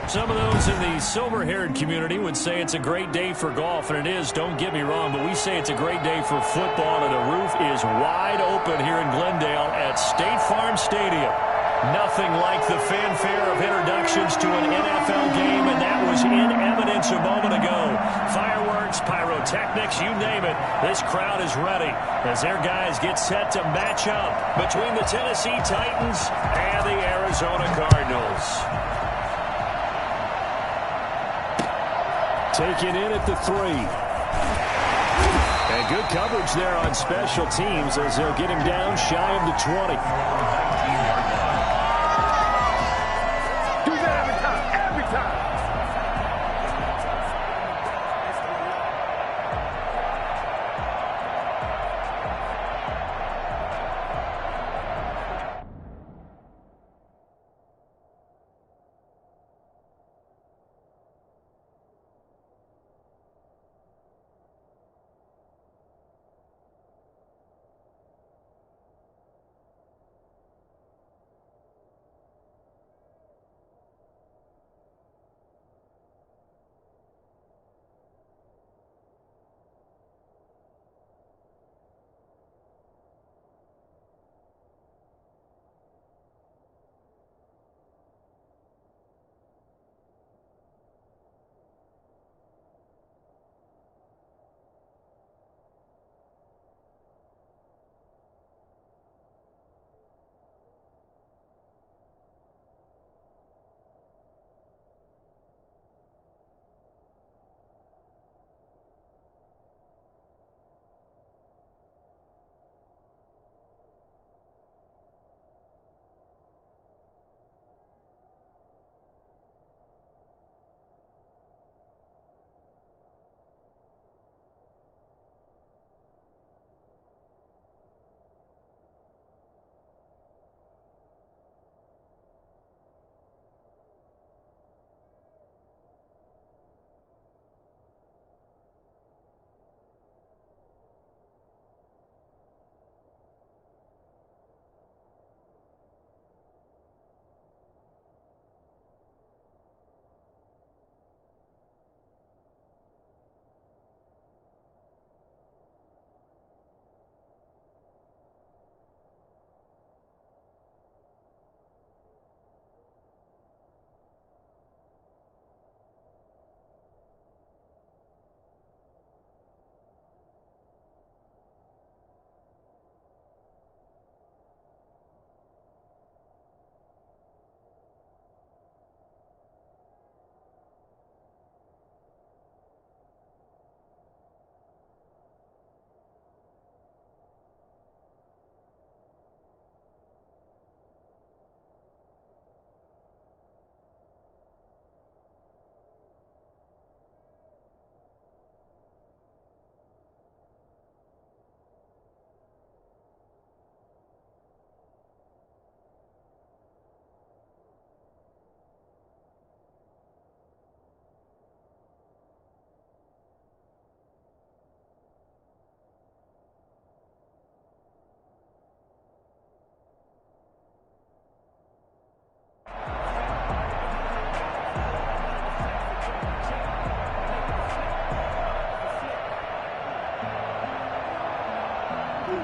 Some of those in the silver-haired community would say it's a great day for golf, and it is, don't get me wrong, but we say it's a great day for football, and the roof is wide open here in Glendale at State Farm Stadium. Nothing like the fanfare of introductions to an NFL game, and that was in evidence a moment ago. Fireworks, pyrotechnics, you name it, this crowd is ready as their guys get set to match up between the Tennessee Titans and the Arizona Cardinals. Taken in at the 3. And good coverage there on special teams as they'll get him down shy of the 20. Do that every time. Every time.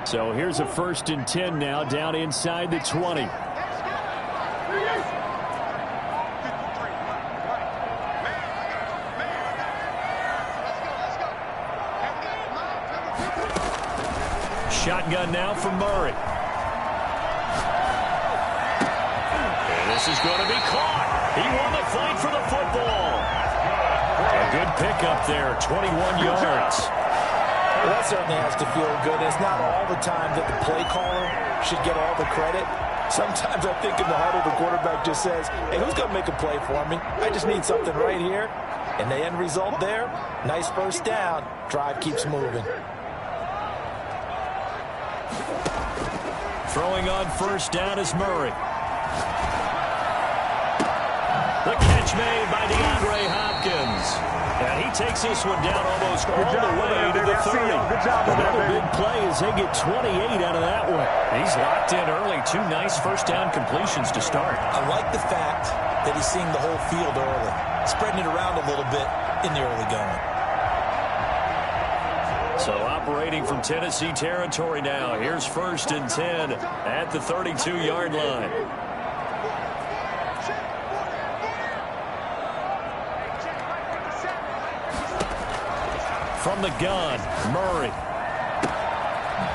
So here's a 1st and 10 now, down inside the 20. Shotgun now from Murray. And this is going to be caught. He won the fight for the football. A good pickup there, 21 yards. Well, that certainly has to feel good. It's not all the time that the play caller should get all the credit. Sometimes I think in the huddle, the quarterback just says, hey, who's going to make a play for me? I just need something right here. And the end result there, nice first down. Drive keeps moving. Throwing on 1st down is Murray. The catch made by DeAndre Hopkins. And he takes this one down almost all the way to the 30. Another big play as they get 28 out of that one. He's locked in early. 2 nice first down completions to start. I like the fact that he's seeing the whole field early, spreading it around a little bit in the early going. So operating from Tennessee territory now. Here's 1st and 10 at the 32-yard line. From the gun, Murray.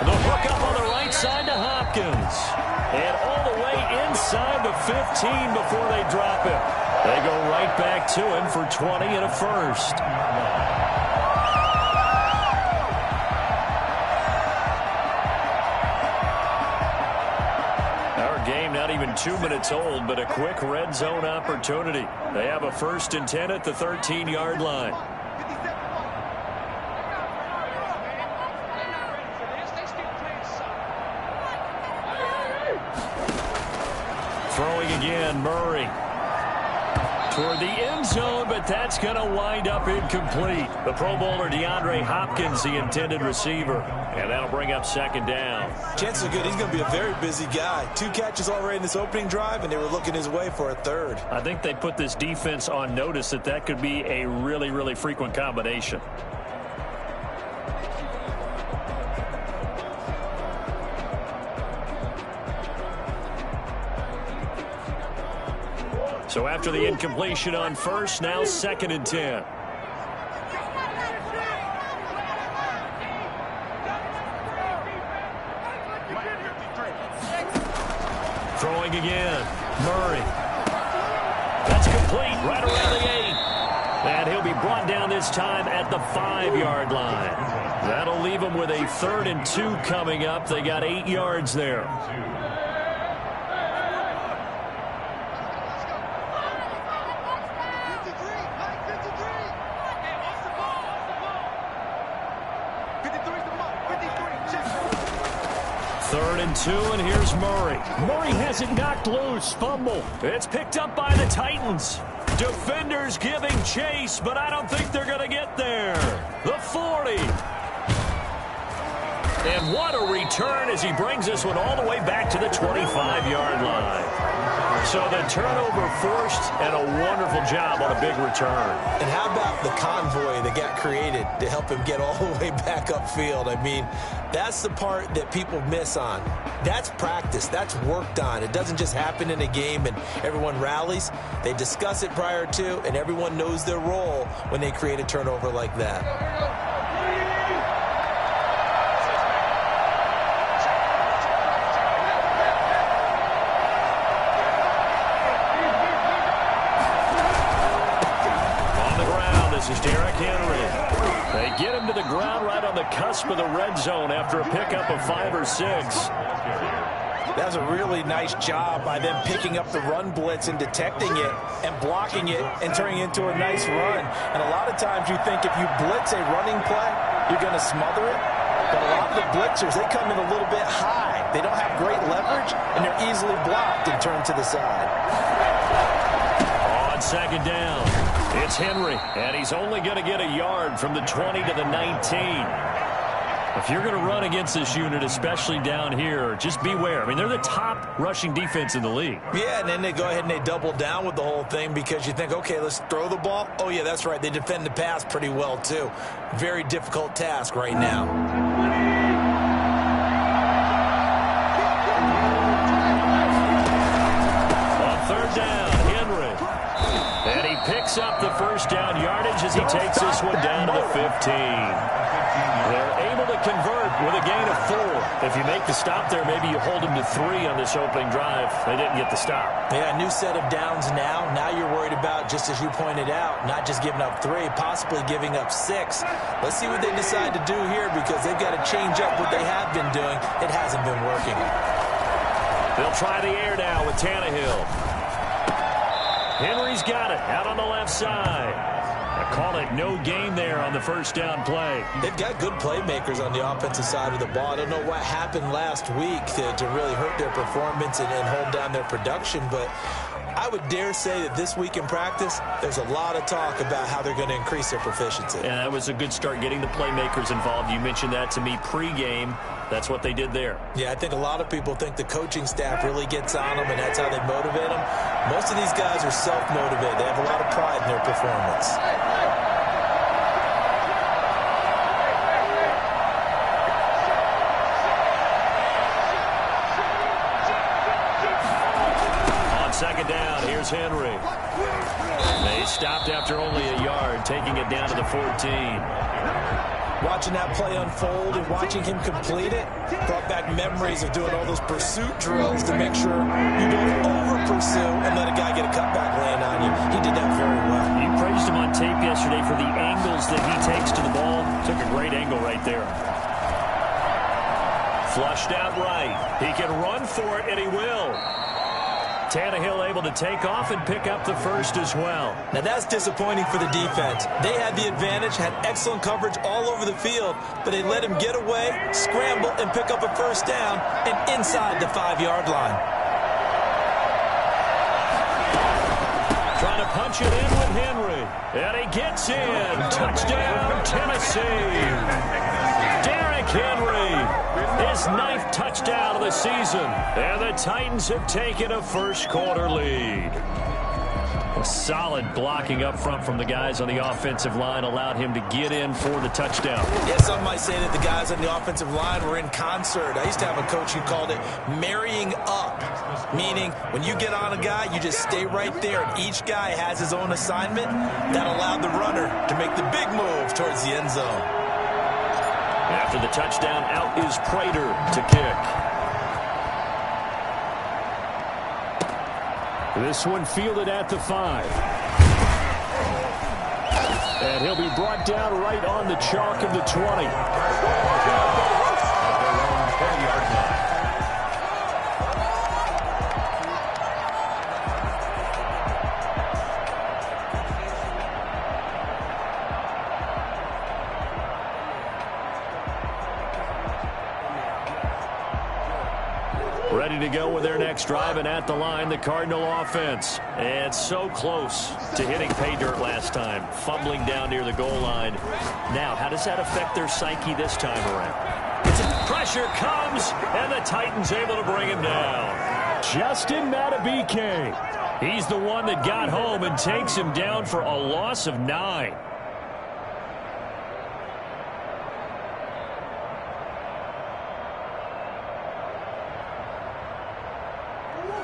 The hook up on the right side to Hopkins. And all the way inside the 15 before they drop it. They go right back to him for 20 and a first. Our game not even 2 minutes old, but a quick red zone opportunity. They have a 1st and 10 at the 13-yard line. Throwing again, Murray. Toward the end zone, but that's going to wind up incomplete. The Pro Bowler DeAndre Hopkins, the intended receiver. And that'll bring up 2nd down. Chances are good he's going to be a very busy guy. 2 catches already in this opening drive, and they were looking his way for a 3rd. I think they put this defense on notice that could be a really, really frequent combination. So after the incompletion on 1st, now 2nd and 10. Throwing again, Murray. That's complete, right around the 8. And he'll be brought down this time at the 5-yard line. That'll leave him with a 3rd and 2 coming up. They got 8 yards there. Third and 2, and here's Murray. Murray has it knocked loose. Fumble. It's picked up by the Titans. Defenders giving chase, but I don't think they're going to get there. The 40. And what a return as he brings this one all the way back to the 25-yard line. So the turnover forced, and a wonderful job on a big return. And how about the convoy that got created to help him get all the way back upfield? I mean, that's the part that people miss on. That's practice. That's worked on. It doesn't just happen in a game and everyone rallies. They discuss it prior to, and everyone knows their role when they create a turnover like that. This is Derrick Henry. They get him to the ground right on the cusp of the red zone after a pickup of 5 or 6. That was a really nice job by them picking up the run blitz and detecting it and blocking it and turning it into a nice run. And a lot of times you think if you blitz a running play, you're going to smother it. But a lot of the blitzers, they come in a little bit high. They don't have great leverage, and they're easily blocked and turned to the side. On 2nd down, it's Henry, and he's only going to get a yard from the 20 to the 19. If you're going to run against this unit, especially down here, just beware. I mean, they're the top rushing defense in the league. Yeah, and then they go ahead and they double down with the whole thing because you think, okay, let's throw the ball. Oh, yeah, that's right. They defend the pass pretty well, too. Very difficult task right now. On 3rd down, Henry. And he picks up the first down yardage as he takes this one down to the 15. They're able to convert with a gain of 4. If you make the stop there, maybe you hold them to 3 on this opening drive. They didn't get the stop. Yeah, a new set of downs now. Now you're worried about, just as you pointed out, not just giving up 3, possibly giving up 6. Let's see what they decide to do here because they've got to change up what they have been doing. It hasn't been working. They'll try the air now with Tannehill. Henry's got it out on the left side. I call it no gain there on the first down play. They've got good playmakers on the offensive side of the ball. I don't know what happened last week to really hurt their performance and hold down their production, but I would dare say that this week in practice, there's a lot of talk about how they're going to increase their proficiency. And that was a good start getting the playmakers involved. You mentioned that to me pregame. That's what they did there. Yeah, I think a lot of people think the coaching staff really gets on them, and that's how they motivate them. Most of these guys are self-motivated. They have a lot of pride in their performance. Second down, here's Henry. They stopped after only a yard, taking it down to the 14. Watching that play unfold and watching him complete it brought back memories of doing all those pursuit drills to make sure you don't over-pursue and let a guy get a cutback land on you. He did that very well. You praised him on tape yesterday for the angles that he takes to the ball. Took a great angle right there. Flushed out right. He can run for it, and he will. Tannehill able to take off and pick up the first as well. Now that's disappointing for the defense. They had the advantage, had excellent coverage all over the field, but they let him get away, scramble, and pick up a first down and inside the 5-yard line. Trying to punch it in with Henry. And he gets in. Touchdown, Tennessee. Derrick Henry. His 9th touchdown of the season. And the Titans have taken a first-quarter lead. A solid blocking up front from the guys on the offensive line allowed him to get in for the touchdown. Yeah, some might say that the guys on the offensive line were in concert. I used to have a coach who called it marrying up, meaning when you get on a guy, you just stay right there, and each guy has his own assignment. That allowed the runner to make the big move towards the end zone. After the touchdown, out is Prater to kick. This one fielded at the 5. And he'll be brought down right on the chalk of the 20. Ready to go with their next drive, and at the line, the Cardinal offense. And so close to hitting pay dirt last time, fumbling down near the goal line. Now, how does that affect their psyche this time around? Pressure comes, and the Titans able to bring him down. Justin Madubuike. He's the one that got home and takes him down for a loss of 9.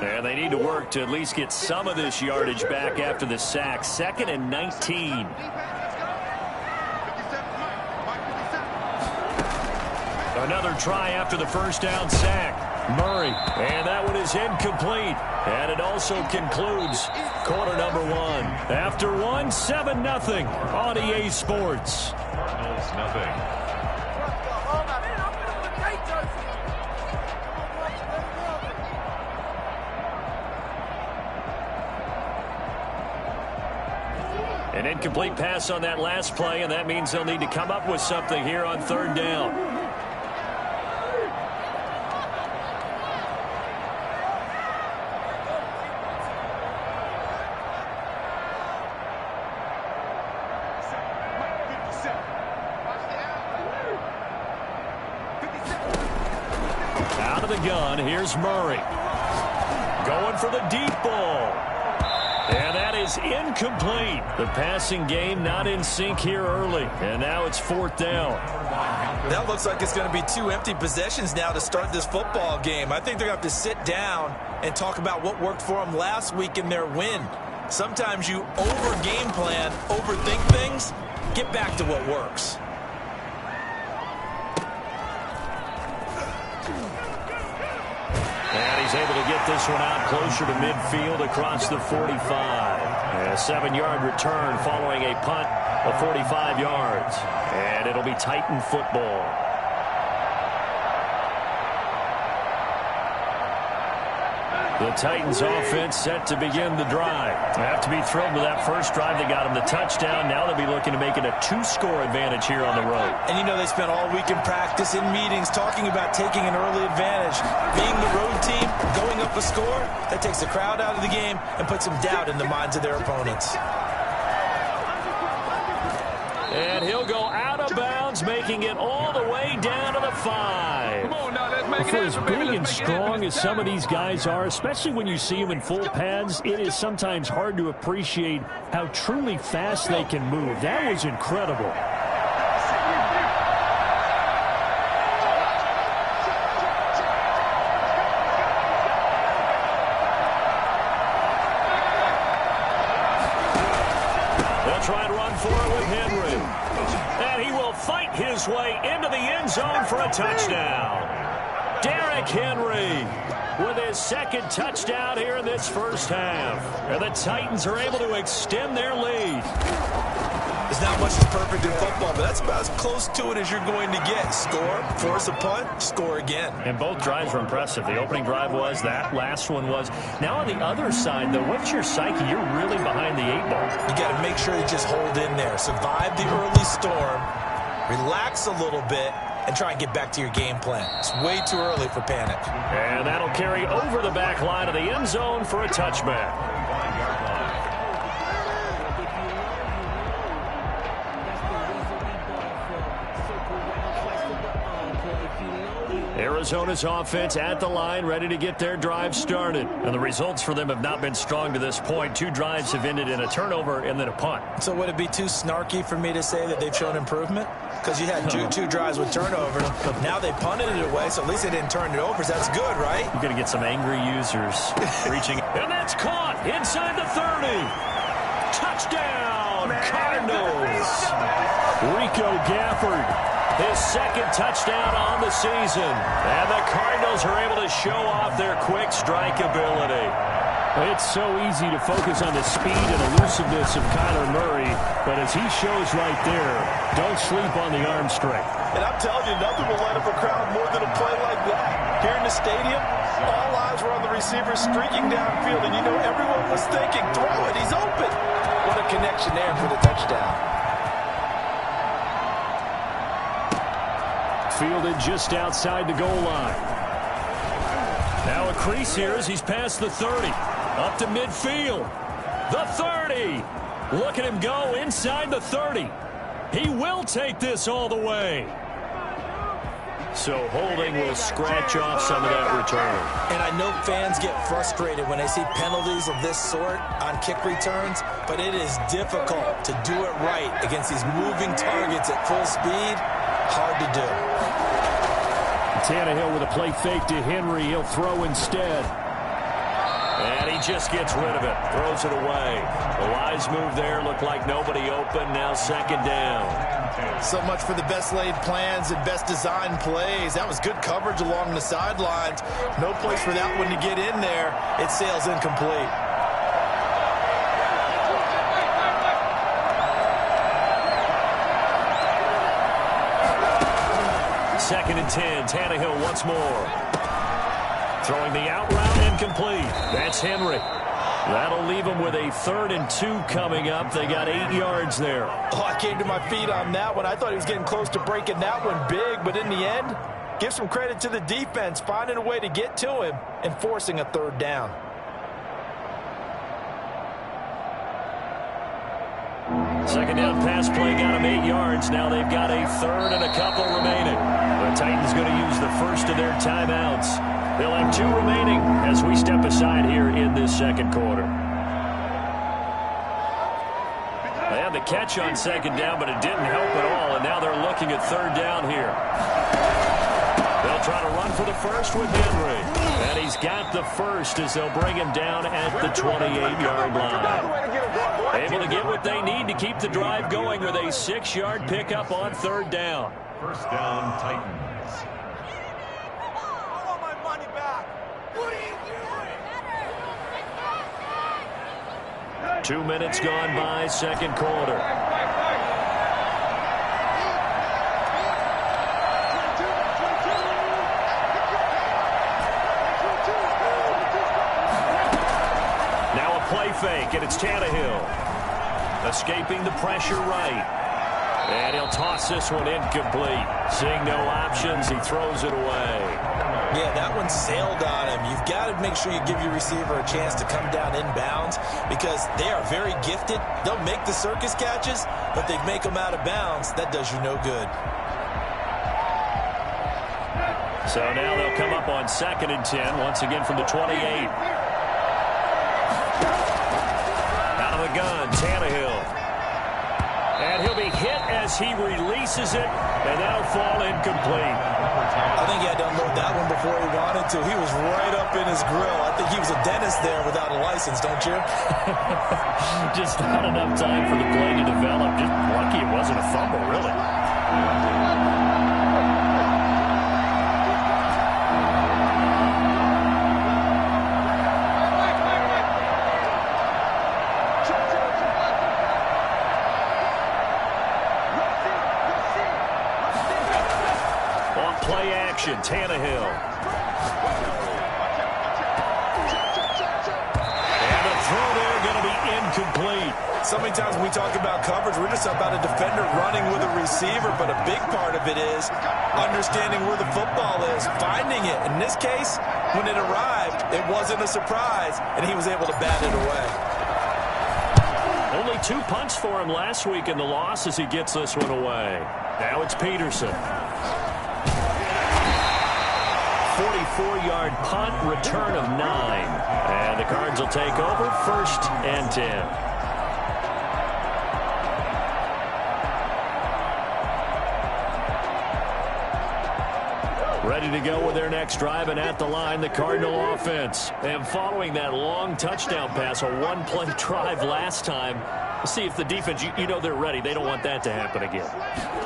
And they need to work to at least get some of this yardage back after the sack. 2nd and 19. Another try after the first down sack. Murray. And that one is incomplete. And it also concludes quarter number 1. After 1, 7-0 on EA Sports. Cardinals, nothing. An incomplete pass on that last play, and that means they'll need to come up with something here on 3rd down. Out of the gun, here's Murray. Going for the deep ball. And that is incomplete. The passing game not in sync here early. And now it's 4th down. That looks like it's going to be 2 empty possessions now to start this football game. I think they're going to have to sit down and talk about what worked for them last week in their win. Sometimes you over-game plan, overthink things, get back to what works. And he's able to get this one out closer to midfield across the 45. And a 7-yard return following a punt of 45 yards. And it'll be Titan football. The Titans offense set to begin the drive. They have to be thrilled with that first drive. They got them the touchdown. Now they'll be looking to make it a 2-score advantage here on the road. And you know they spent all week in practice, in meetings, talking about taking an early advantage. Being the road team, going up a score, that takes the crowd out of the game and puts some doubt in the minds of their opponents. And he'll go out of bounds, making it all the way down to the 5. Come on now, let's make it For as happen, baby. big and Let's make it happen. strong as some of these guys are, especially when you see them in full pads, it is sometimes hard to appreciate how truly fast they can move. That was incredible. They'll try and run for it with Henry. And he will fight his way into the end zone for a touchdown. Derrick Henry with his second touchdown here in this first half. And the Titans are able to extend their lead. There's not much that's perfect in football, but that's about as close to it as you're going to get. Score, force a punt, score again. And both drives were impressive. The opening drive was, that last one was. Now on the other side, though, what's your psyche? You're really behind the 8-ball. You got to make sure you just hold in there. Survive the early storm, relax a little bit, and try and get back to your game plan. It's way too early for panic. And that'll carry over the back line of the end zone for a touchback. Arizona's offense at the line, ready to get their drive started. And the results for them have not been strong to this point. 2 drives have ended in a turnover and then a punt. So would it be too snarky for me to say that they've shown improvement? Because you had two drives with turnover. Now they punted it away, so at least they didn't turn it over. So that's good, right? You're going to get some angry users reaching. And that's caught inside the 30. Touchdown, Cardinals. Rico Gafford. His second touchdown on the season. And the Cardinals are able to show off their quick strike ability. It's so easy to focus on the speed and elusiveness of Kyler Murray, but as he shows right there, don't sleep on the arm strength. And I'm telling you, nothing will light up a crowd more than a play like that. Here in the stadium, all eyes were on the receiver streaking downfield, and you know everyone was thinking, throw it, he's open. What a connection there for the touchdown. Fielded just outside the goal line. Now a crease here as he's past the 30. Up to midfield. The 30. Look at him go inside the 30. He will take this all the way. So holding will scratch off some of that return. And I know fans get frustrated when they see penalties of this sort on kick returns, but it is difficult to do it right against these moving targets at full speed. Hard to do. Tannehill with a play fake to Henry. He'll throw instead. And he just gets rid of it. Throws it away. The wise move there. Looked like nobody open. Now second down. So much for the best laid plans and best designed plays. That was good coverage along the sidelines. No place for that one to get in there. It sails incomplete. Second and 10. Tannehill once more. Throwing the out route incomplete. That's Henry. That'll leave him with a 3rd and 2 coming up. They got 8 yards there. Oh, I came to my feet on that one. I thought he was getting close to breaking that one big, but in the end, give some credit to the defense, finding a way to get to him and forcing a 3rd down. Second down pass play got him 8 yards. Now they've got a 3rd and a couple remaining. The Titans going to use the first of their timeouts. They'll have 2 remaining as we step aside here in this second quarter. They had the catch on second down, but it didn't help at all, and now they're looking at 3rd down here. They'll try to run for the first with Henry. And he's got the first as they'll bring him down at the 28-yard line. Able to get what they need to keep the drive going with a 6-yard pickup on 3rd down. First down, Titans. 2 minutes gone by, second quarter. fake, and it's Tannehill. Escaping the pressure right. And he'll toss this one incomplete. Seeing no options, he throws it away. Yeah, that one sailed on him. You've got to make sure you give your receiver a chance to come down inbounds because they are very gifted. They'll make the circus catches, but they make them out of bounds. That does you no good. So now they'll come up on 2nd and 10, once again from the 28. Out of the gun, Tannehill. And he'll be hit as he releases it, and that'll fall incomplete. I think he had to unload that one before he wanted to. He was right up in his grill. I think he was a dentist there without a license, don't you? Just not enough time for the play to develop. Just lucky it wasn't a fumble, really. Play action, Tannehill. And the throw there going to be incomplete. So many times when we talk about coverage, we're just about a defender running with a receiver, but a big part of it is understanding where the football is, finding it. In this case, when it arrived, it wasn't a surprise, and he was able to bat it away. Only 2 punts for him last week in the loss as he gets this one away. Now it's Peterson. 44-yard punt, return of 9. And the Cards will take over, 1st and 10. Ready to go with their next drive, and at the line, the Cardinal offense. And following that long touchdown pass, a one-play drive last time, we'll see if the defense, you know they're ready. They don't want that to happen again.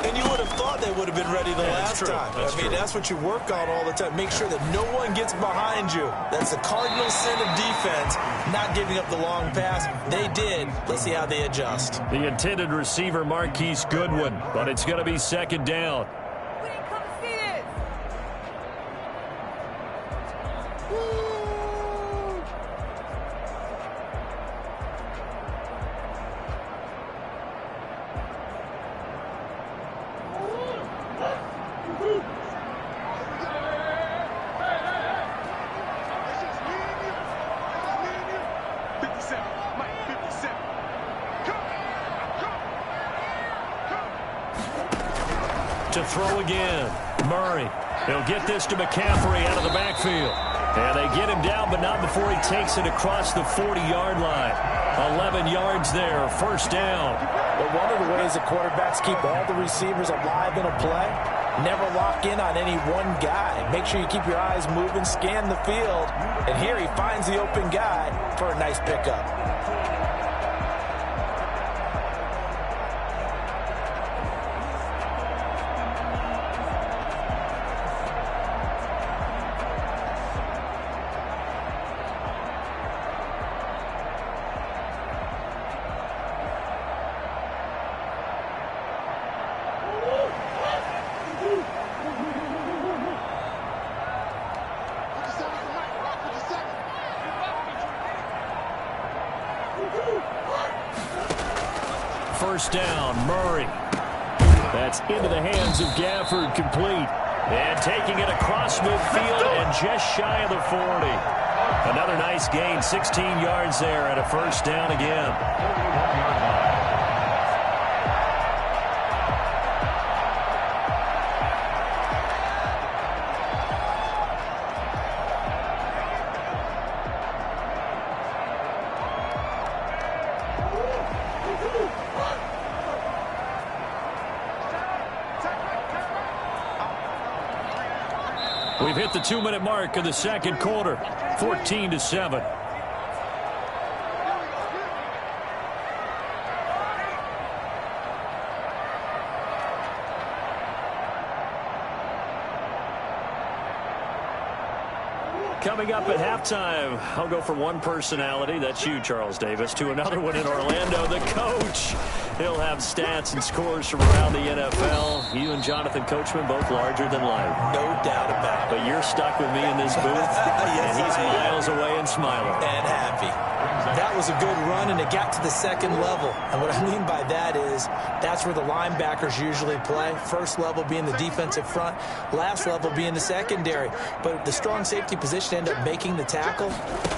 And you would have thought they would have been ready the last time. I mean, that's what you work on all the time. Make sure that no one gets behind you. That's the Cardinals' sin of defense, not giving up the long pass. They did. Let's see how they adjust. The intended receiver, Marquise Goodwin, but it's going to be 2nd down. To throw again. Murray. He'll get this to McCaffrey out of the backfield. And they get him down, but not before he takes it across the 40-yard line. 11 yards there, 1st down. But one of the ways that quarterbacks keep all the receivers alive in a play, never lock in on any one guy. Make sure you keep your eyes moving, scan the field. And here he finds the open guy for a nice pickup. First down, Murray. That's into the hands of Gafford, complete. And taking it across midfield and just shy of the 40. Another nice gain, 16 yards there and a first down again. We've hit the 2-minute mark of the second quarter, 14-7. Coming up at halftime, I'll go from one personality, that's you, Charles Davis, to another one in Orlando, the coach. He'll have stats and scores from around the NFL. You and Jonathan Coachman, both larger than life. No doubt about it. But you're you're stuck with me in this booth, yes, and he's miles away and smiling. And happy. That was a good run, and it got to the second level. And what I mean by that is that's where the linebackers usually play. First level being the defensive front, last level being the secondary. But the strong safety position ended up making the tackle,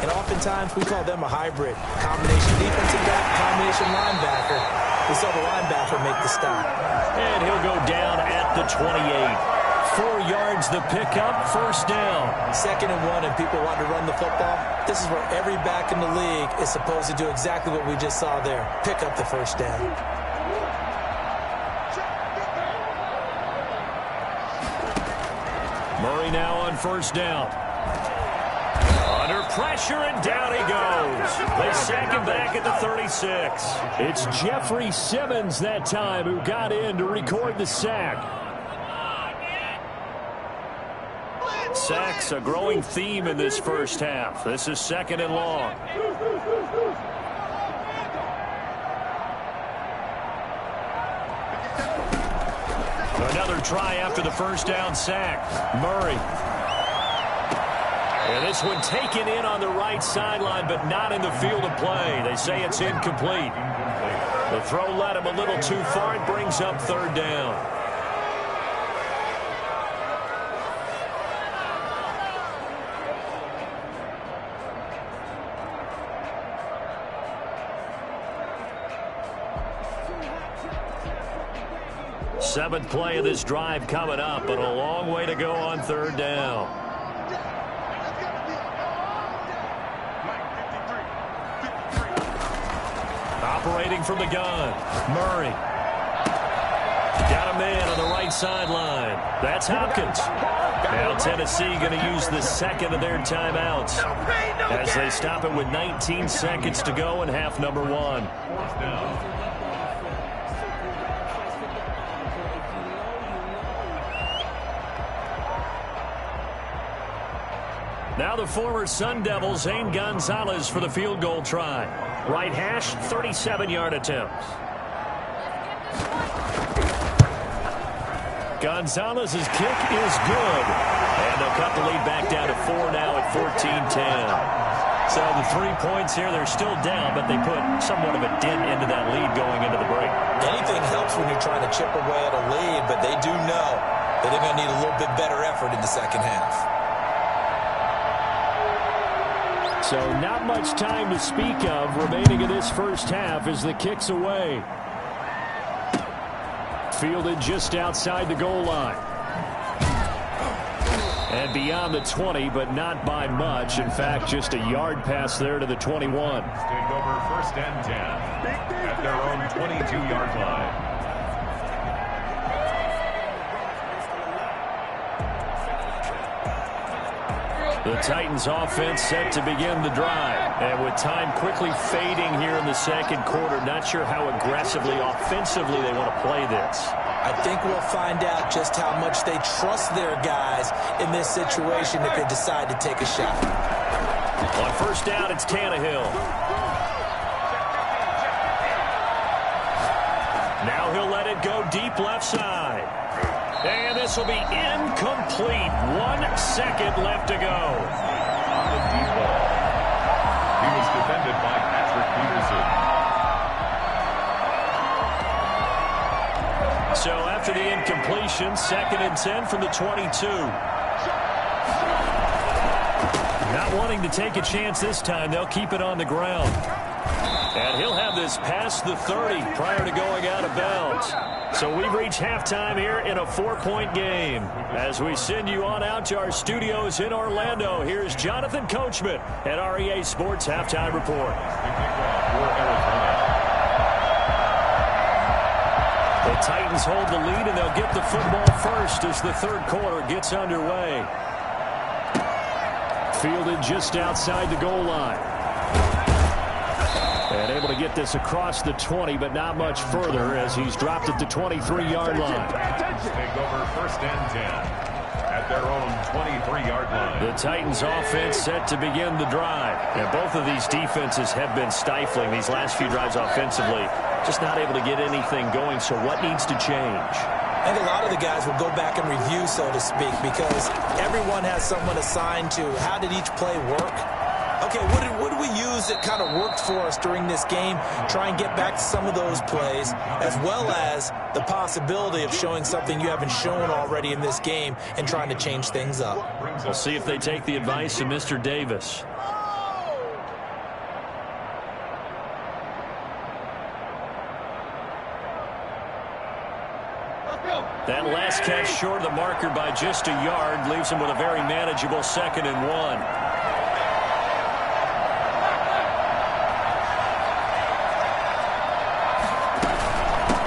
and oftentimes we call them a hybrid. Combination defensive back, combination linebacker. We saw the linebacker make the stop. And he'll go down at the 28. 4 yards the pickup, first down. 2nd and 1, and people want to run the football. This is where every back in the league is supposed to do exactly what we just saw there. Pick up the first down. Murray now on first down. Under pressure, and down he goes. They sack him back at the 36. It's Jeffrey Simmons that time who got in to record the sack. Sacks a growing theme in this first half. This is 2nd and long. Another try after the first down sack. Murray. And this one taken in on the right sideline, but not in the field of play. They say it's incomplete. The throw led him a little too far. It brings up 3rd down. Seventh play of this drive coming up, but a long way to go on 3rd down. Operating from the gun, Murray. Got a man on the right sideline. That's Hopkins. Now Tennessee going to use the 2nd of their timeouts as they stop it with 19 seconds to go in half number 1. Now the former Sun Devil, Zane Gonzalez, for the field goal try. Right hash, 37-yard attempt. Gonzalez's kick is good. And they'll cut the lead back down to 4 now at 14-10. So the 3 points here, they're still down, but they put somewhat of a dent into that lead going into the break. Anything helps when you're trying to chip away at a lead, but they do know that they're going to need a little bit better effort in the second half. So not much time to speak of remaining in this first half as the kick's away. Fielded just outside the goal line. And beyond the 20, but not by much. In fact, just a yard pass there to the 21. Take over 1st and 10 at their own 22-yard line. The Titans offense set to begin the drive. And with time quickly fading here in the second quarter, not sure how aggressively, offensively they want to play this. I think we'll find out just how much they trust their guys in this situation if they decide to take a shot. On first down, it's Tannehill. Now he'll let it go deep left side. And this will be incomplete. 1 second left to go. On the deep ball. He was defended by Patrick Peterson. So after the incompletion, 2nd and 10 from the 22. Not wanting to take a chance this time, they'll keep it on the ground. And he'll have this past the 30 prior to going out of bounds. So we've reached halftime here in a 4-point game. As we send you on out to our studios in Orlando, here's Jonathan Coachman at REA Sports Halftime Report. The Titans hold the lead, and they'll get the football first as the 3rd quarter gets underway. Fielded just outside the goal line. And able to get this across the 20, but not much further as he's dropped at the 23-yard line. Take over 1st and 10 at their own 23-yard line. The Titans offense set to begin the drive. And both of these defenses have been stifling these last few drives offensively. Just not able to get anything going, so what needs to change? I think a lot of the guys will go back and review, so to speak, because everyone has someone assigned to how did each play work. Okay, what did we use that kind of worked for us during this game? Try and get back to some of those plays, as well as the possibility of showing something you haven't shown already in this game and trying to change things up. We'll see if they take the advice of Mr. Davis. That last catch short of the marker by just a yard leaves him with a very manageable 2nd and 1.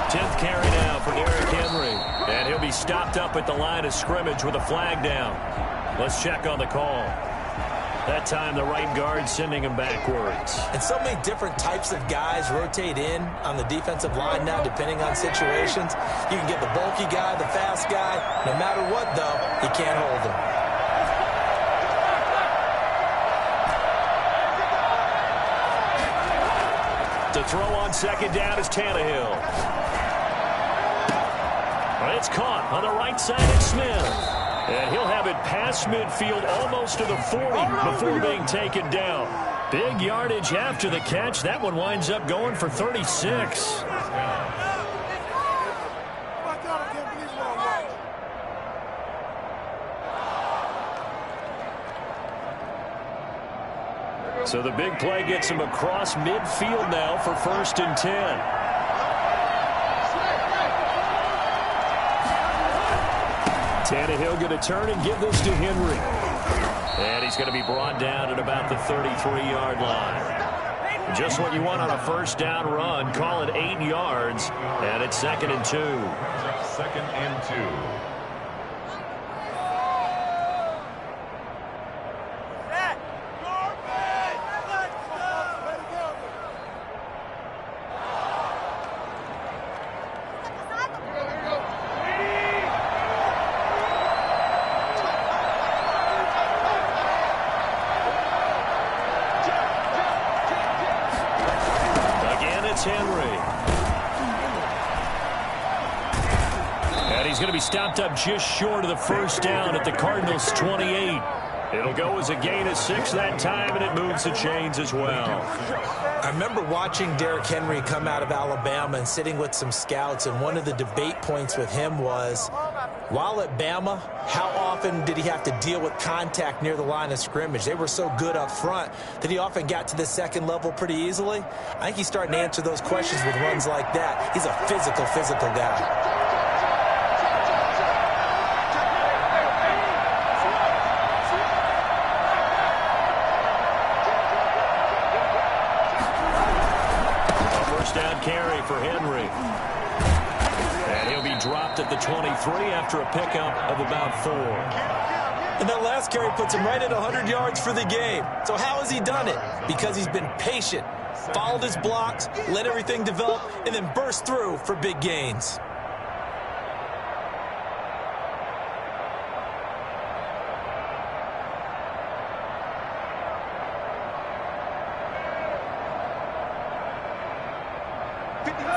10th carry now for Derrick Henry. And he'll be stopped up at the line of scrimmage with a flag down. Let's check on the call. That time the right guard sending him backwards. And so many different types of guys rotate in on the defensive line now depending on situations. You can get the bulky guy, the fast guy. No matter what, though, you can't hold him. To throw on 2nd down is Tannehill. It's caught on the right side of Smith. And he'll have it past midfield almost to the 40 before being taken down. Big yardage after the catch. That one winds up going for 36. So the big play gets him across midfield now for 1st and 10. Tannehill going to turn and give this to Henry. And he's going to be brought down at about the 33-yard line. Just what you want on a 1st down run. Call it 8 yards. And it's 2nd and 2. 2nd and 2. Henry. And he's going to be stopped up just short of the 1st down at the Cardinals' 28. It'll go as a gain of 6 that time, and it moves the chains as well. I remember watching Derrick Henry come out of Alabama and sitting with some scouts, and one of the debate points with him was, while at Bama, how often did he have to deal with contact near the line of scrimmage? They were so good up front that he often got to the 2nd level pretty easily. I think he's starting to answer those questions with runs like that. He's a physical guy. Down carry for Henry. And he'll be dropped at the 23 after a pickup of about 4. And that last carry puts him right at 100 yards for the game. So how has he done it? Because he's been patient, followed his blocks, let everything develop, and then burst through for big gains.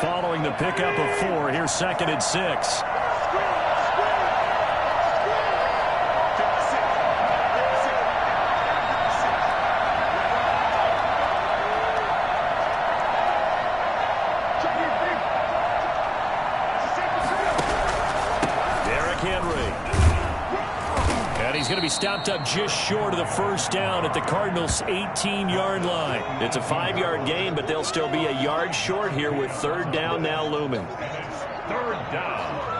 Following the pickup of 4, here's 2nd and 6. Derrick Henry. And he's going to be stopped up just short of the 1st down at the Cardinals' 18-yard line. It's a 5-yard gain, but they'll still be a yard short here with 3rd down now looming. 3rd down.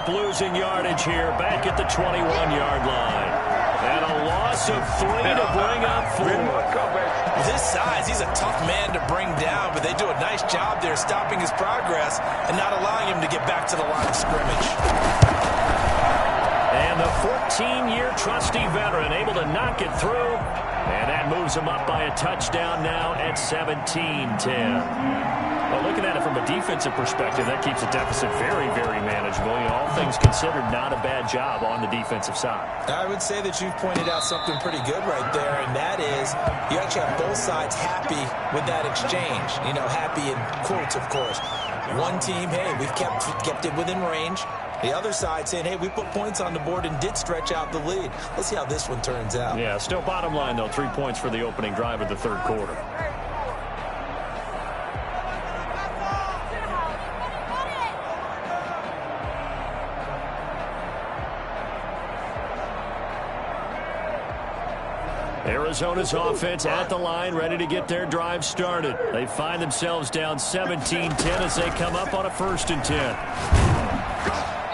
Losing yardage here back at the 21-yard line. And a loss of 3 to bring up 4. With his size, he's a tough man to bring down, but they do a nice job there stopping his progress and not allowing him to get back to the line of scrimmage. And the 14-year trusty veteran able to knock it through. And that moves them up by a touchdown now at 17-10. Well, looking at it from a defensive perspective, that keeps the deficit very, very manageable. You know, all things considered, not a bad job on the defensive side. I would say that you've pointed out something pretty good right there, and that is you actually have both sides happy with that exchange. You know, happy in quotes, of course. One team, hey, we've kept it within range. The other side saying, hey, we put points on the board and did stretch out the lead. Let's see how this one turns out. Yeah, still bottom line, though, 3 points for the opening drive of the third quarter. Arizona's offense at the line, ready to get their drive started. They find themselves down 17-10 as they come up on a 1st and 10.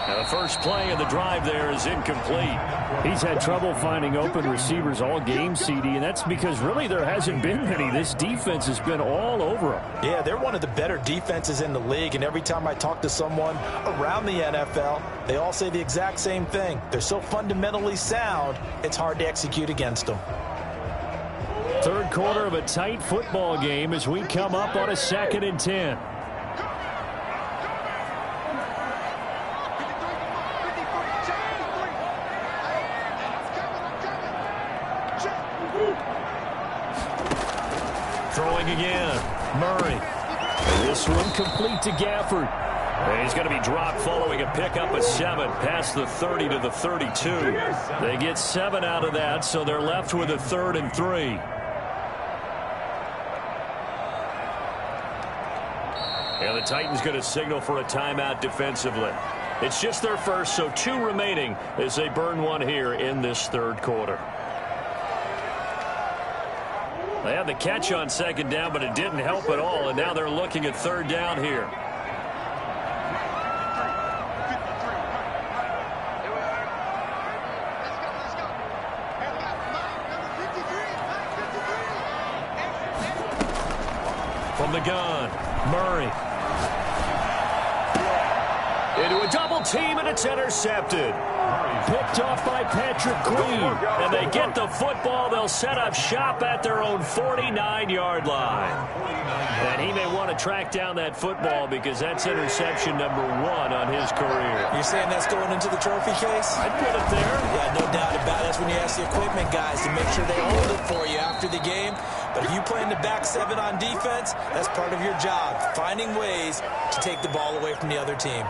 Now the first play of the drive there is incomplete. He's had trouble finding open receivers all game, CD, and that's because really there hasn't been many. This defense has been all over them. Yeah, they're one of the better defenses in the league, and every time I talk to someone around the NFL, they all say the exact same thing. They're so fundamentally sound, it's hard to execute against them. Third quarter of a tight football game as we come up on a 2nd and 10. Throwing again. Murray. And this one complete to Gafford. And he's going to be dropped following a pickup of 7 past the 30 to the 32. They get 7 out of that, so they're left with a 3rd and 3. And the Titans going to signal for a timeout defensively. It's just their first, so 2 remaining as they burn one here in this third quarter. They had the catch on 2nd down, but it didn't help at all, and now they're looking at 3rd down here. From the gun, Murray. Into a double team, and it's intercepted. Picked off by Patrick Queen. And they get the football. They'll set up shop at their own 49-yard line. And he may want to track down that football because that's interception number 1 on his career. You're saying that's going into the trophy case? I'd put it there. Yeah, no doubt about it. That's when you ask the equipment guys to make sure they hold it for you after the game. But if you play in the back 7 on defense, that's part of your job, finding ways to take the ball away from the other team.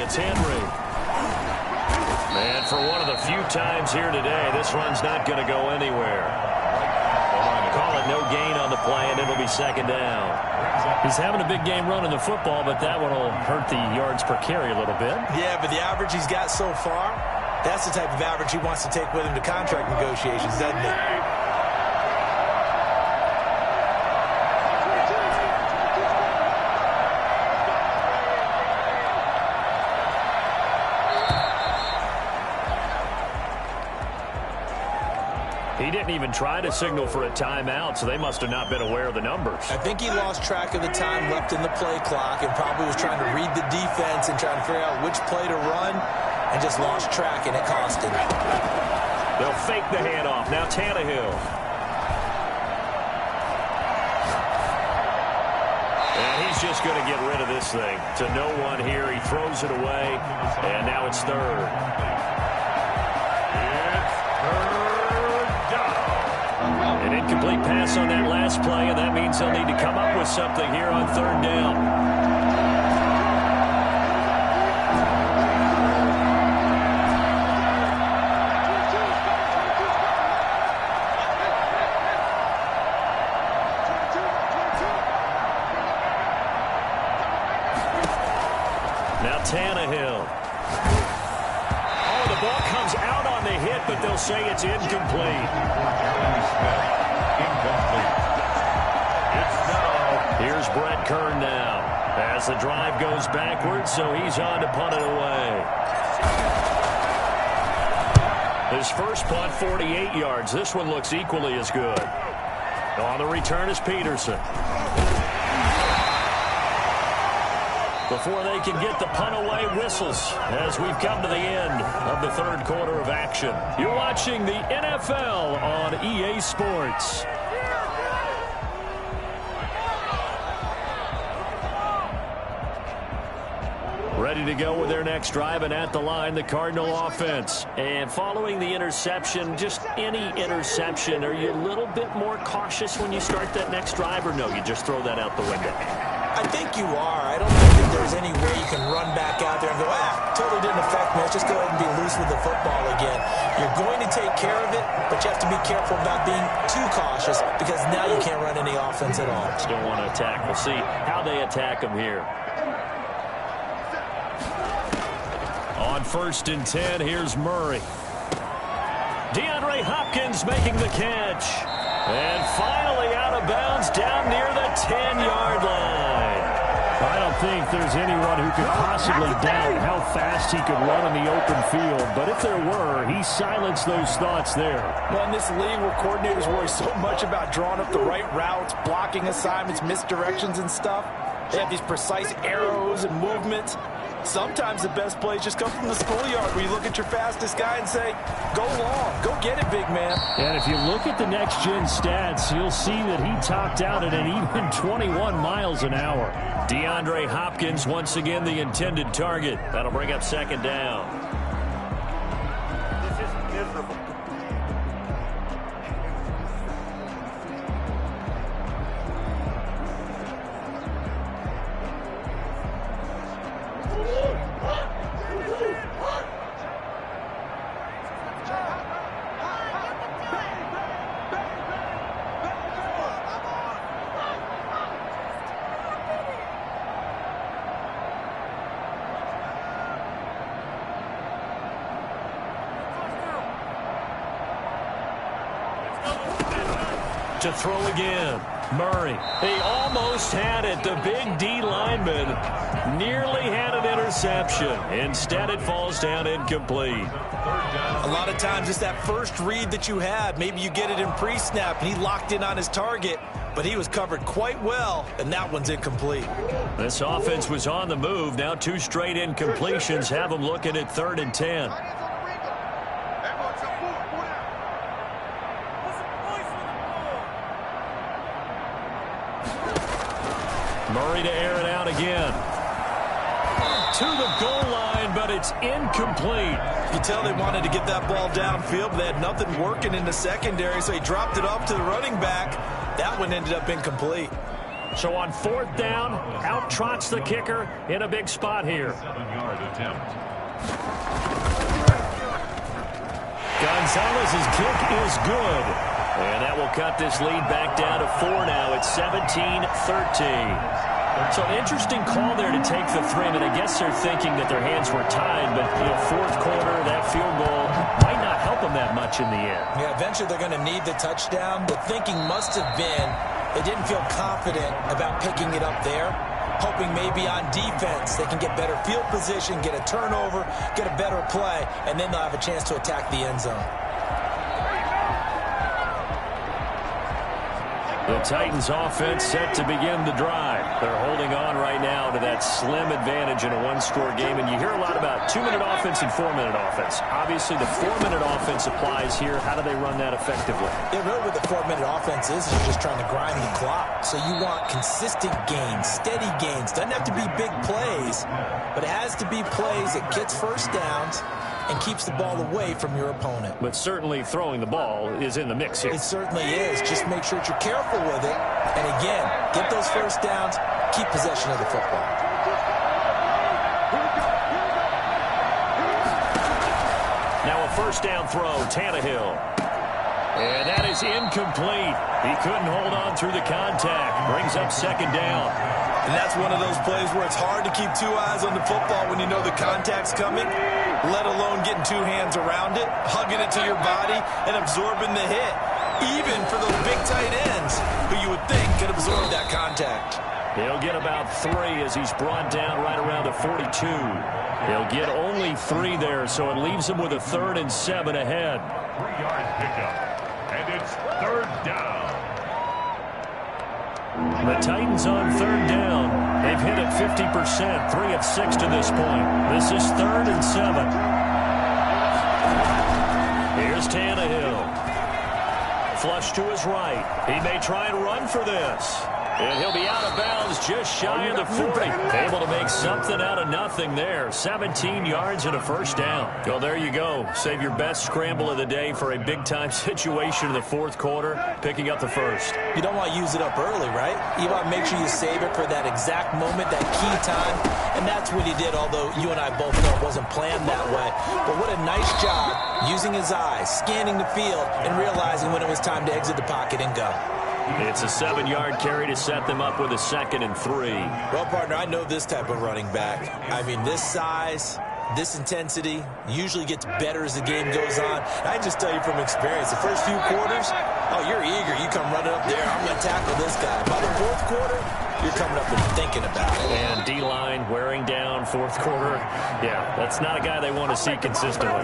It's Henry. And for one of the few times here today, this run's not going to go anywhere. Call it no gain on the play, and it'll be 2nd down. He's having a big game running the football, but that one will hurt the yards per carry a little bit. Yeah, but the average he's got so far, that's the type of average he wants to take with him to contract negotiations, doesn't he? He didn't even try to signal for a timeout, so they must have not been aware of the numbers. I think he lost track of the time left in the play clock and probably was trying to read the defense and trying to figure out which play to run and just lost track, and it cost him. They'll fake the handoff. Now Tannehill. And he's just going to get rid of this thing. To no one here. He throws it away, and now it's 3rd. An incomplete pass on that last play, and that means they'll need to come up with something here on 3rd down. Now Tannehill. Oh, the ball comes out on the hit, but they'll say it's incomplete. Here's Brett Kern now as the drive goes backwards, so he's on to punt it away. His first punt, 48 yards. This one looks equally as good. On the return is Peterson. Before they can get the punt away, whistles as we've come to the end of the third quarter of action. You're watching the NFL on EA Sports. Ready to go with their next drive, and at the line, the Cardinal offense. And following the interception, just any interception, are you a little bit more cautious when you start that next drive, or no, you just throw that out the window? I think you are. I don't think that there's any way you can run back out there and go, totally didn't affect me. Let's just go ahead and be loose with the football again. You're going to take care of it, but you have to be careful about being too cautious because now you can't run any offense at all. Still want to attack. We'll see how they attack them here. On 1st and 10, here's Murray. DeAndre Hopkins making the catch. And finally out of bounds down near the 10-yard line. I don't think there's anyone who could possibly doubt how fast he could run in the open field. But if there were, he silenced those thoughts there. Well, in this league where coordinators worry so much about drawing up the right routes, blocking assignments, misdirections and stuff, they have these precise arrows and movements. Sometimes the best plays just come from the schoolyard where you look at your fastest guy and say, go long, go get it, big man. And if you look at the next-gen stats, you'll see that he topped out at an even 21 miles an hour. DeAndre Hopkins once again the intended target. That'll bring up 2nd down. This is miserable. To throw again. Murray. He almost had it. The big D lineman nearly had an interception. Instead, it falls down incomplete. A lot of times it's that first read that you have. Maybe you get it in pre-snap, and he locked in on his target, but he was covered quite well, and that one's incomplete. This offense was on the move. Now 2 straight incompletions have them looking at 3rd and 10. Murray to air it out again. To the goal line, but it's incomplete. You tell they wanted to get that ball downfield, but they had nothing working in the secondary, so he dropped it off to the running back. That one ended up incomplete. So on 4th down, out trots the kicker in a big spot here. 7-yard attempt. Gonzalez's kick is good. And that will cut this lead back down to 4 now. It's 17-13. So an interesting call there to take the 3. I mean, I guess they're thinking that their hands were tied, but, 4th quarter, that field goal might not help them that much in the end. Yeah, eventually they're going to need the touchdown. The thinking must have been they didn't feel confident about picking it up there, hoping maybe on defense they can get better field position, get a turnover, get a better play, and then they'll have a chance to attack the end zone. The Titans offense set to begin the drive. They're holding on right now to that slim advantage in a 1-score game. And you hear a lot about 2-minute offense and 4-minute offense. Obviously, the 4-minute offense applies here. How do they run that effectively? Yeah, really what the 4-minute offense is you're just trying to grind the clock. So you want consistent gains, steady gains. Doesn't have to be big plays, but it has to be plays that gets first downs and keeps the ball away from your opponent. But certainly throwing the ball is in the mix here. It certainly is. Just make sure that you're careful with it. And again, get those first downs, keep possession of the football. Now a 1st down throw, Tannehill. And that is incomplete. He couldn't hold on through the contact. Brings up 2nd down. And that's one of those plays where it's hard to keep 2 eyes on the football when you know the contact's coming, let alone getting 2 hands around it, hugging it to your body, and absorbing the hit. Even for those big tight ends who you would think could absorb that contact. He'll get about 3 as he's brought down right around the 42. He'll get only 3 there, so it leaves him with a 3rd and 7 ahead. 3-yard pickup. And it's 3rd down. The Titans on third down. They've hit it 50%, 3 of 6 to this point. This is 3rd and 7. Here's Tannehill. Flush to his right. He may try and run for this. And he'll be out of bounds just shy of the 40. Able to make something out of nothing there. 17 yards and a first down. Well, there you go. Save your best scramble of the day for a big-time situation in the fourth quarter, picking up the first. You don't want to use it up early, right? You want to make sure you save it for that exact moment, that key time. And that's what he did, although you and I both know it wasn't planned that way. But what a nice job using his eyes, scanning the field, and realizing when it was time to exit the pocket and go. It's a 7-yard carry to set them up with a 2nd and 3. Well, partner, I know this type of running back. I mean, this size, this intensity usually gets better as the game goes on. And I just tell you from experience, the first few quarters, oh, you're eager. You come running up there. I'm going to tackle this guy. By the fourth quarter, you're coming up and thinking about it. And D-line wearing down fourth quarter. Yeah, that's not a guy they want to see consistently.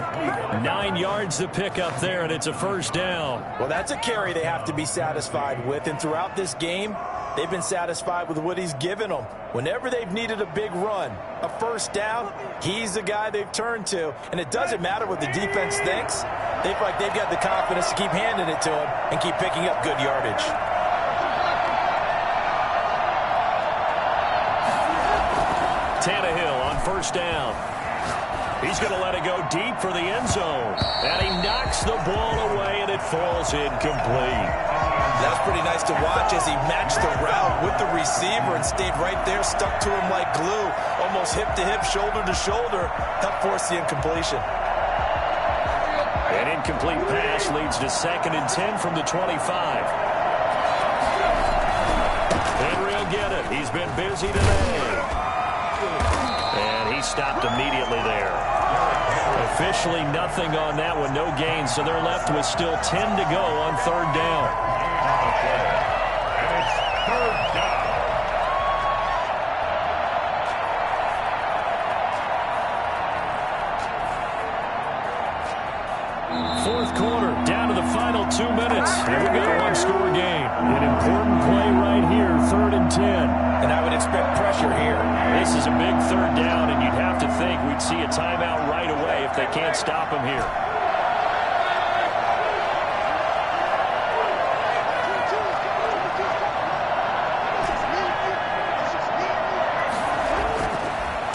9 yards to pick up there, and it's a first down. Well, that's a carry they have to be satisfied with. And throughout this game, they've been satisfied with what he's given them. Whenever they've needed a big run, a first down, he's the guy they've turned to. And it doesn't matter what the defense thinks. They feel like they've got the confidence to keep handing it to him and keep picking up good yardage. Tannehill on first down. He's going to let it go deep for the end zone. And he knocks the ball away, and it falls incomplete. That's pretty nice to watch as he matched the route with the receiver and stayed right there, stuck to him like glue, almost hip-to-hip, shoulder-to-shoulder. Helped force the incompletion. An incomplete pass leads to 2nd and 10 from the 25. Henry will get it. He's been busy today. And he stopped immediately there. Officially nothing on that one, no gain, so they're left with still 10 to go on third down. And it's third down. Fourth quarter, down to the final 2 minutes. And we've got a one-score game. An important play right here, 3rd and 10. And I would expect pressure here. This is a big third down, and you'd have to think we'd see a timeout right away if they can't stop him here.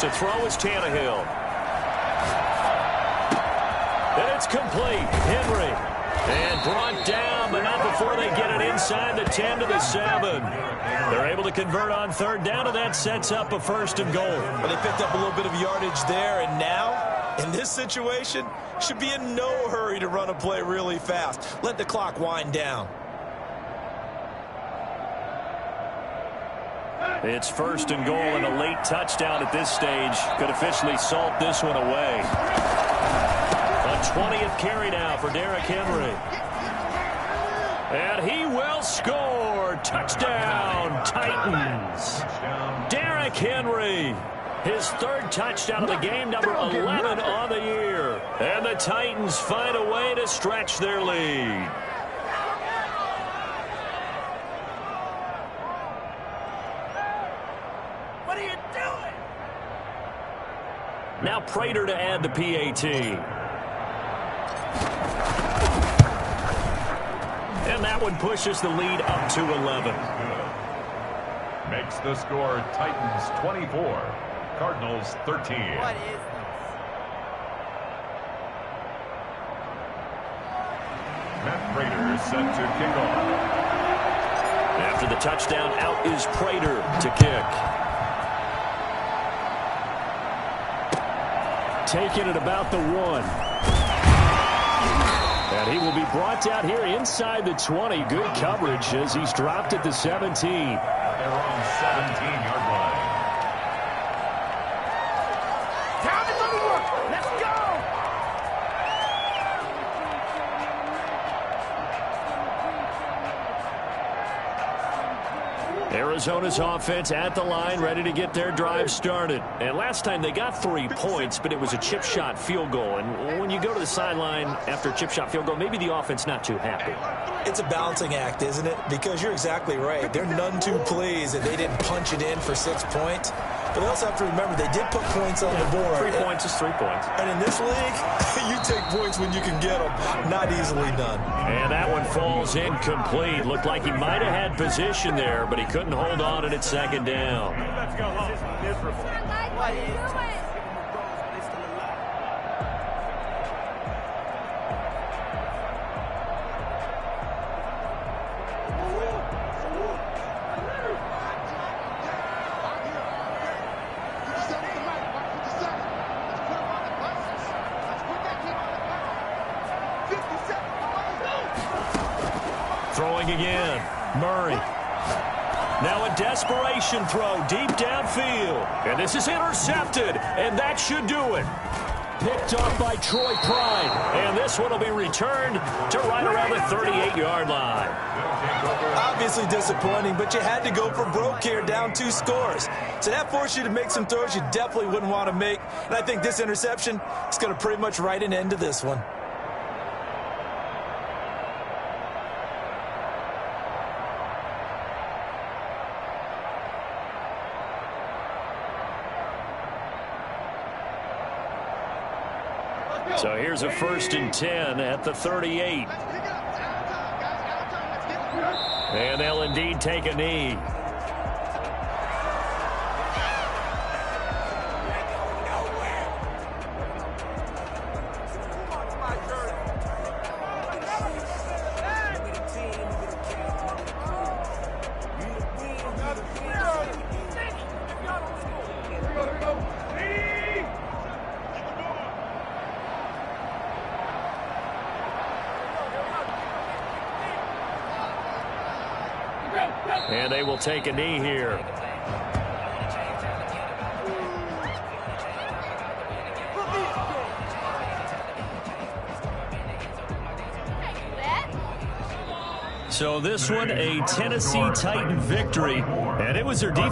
To throw is Tannehill. And it's complete. Henry. And brought down, but not before they get it inside the 10 to the 7. They're able to convert on third down, and that sets up a 1st and goal. Well, they picked up a little bit of yardage there, and now, in this situation, should be in no hurry to run a play really fast. Let the clock wind down. It's 1st and goal, and a late touchdown at this stage could officially salt this one away. A 20th carry now for Derrick Henry. And he will score. Touchdown, Titans. Derrick Henry, his 3rd touchdown of the game, number 11 on the year. And the Titans find a way to stretch their lead. What are you doing? Now Prater to add the PAT. And that one pushes the lead up to 11. Makes the score Titans 24, Cardinals 13. What is this? Matt Prater is set to kick off. After the touchdown, out is Prater to kick. Taking it about the 1. And he will be brought down here inside the 20. Good coverage as he's dropped at the 17. They're on 17-yard line. Time to go to work. Let's go. Arizona's offense at the line, ready to get their drive started. And last time they got 3 points, but it was a chip shot field goal. And when you go to the sideline after a chip shot field goal, maybe the offense not too happy. It's a balancing act, isn't it? Because you're exactly right. They're none too pleased that they didn't punch it in for 6 points. But they also have to remember they did put points on the board. 3 points is 3 points. And in this league, you take points when you can get them. Not easily done. And that one falls incomplete. Looked like he might have had position there, but he couldn't hold on and it's second down. Let's go home. Miserable. Throwing again. Murray. Now a desperation throw deep downfield. And this is intercepted. And that should do it. Picked off by Troy Pride. And this one will be returned to right around the 38-yard line. Obviously disappointing, but you had to go for broke here, down 2 scores. So that forced you to make some throws you definitely wouldn't want to make. And I think this interception is going to pretty much write an end to this one. So here's a 1st and 10 at the 38. And they'll indeed take a knee. And they will take a knee here. So this one, a Tennessee Titan victory, and it was their defense.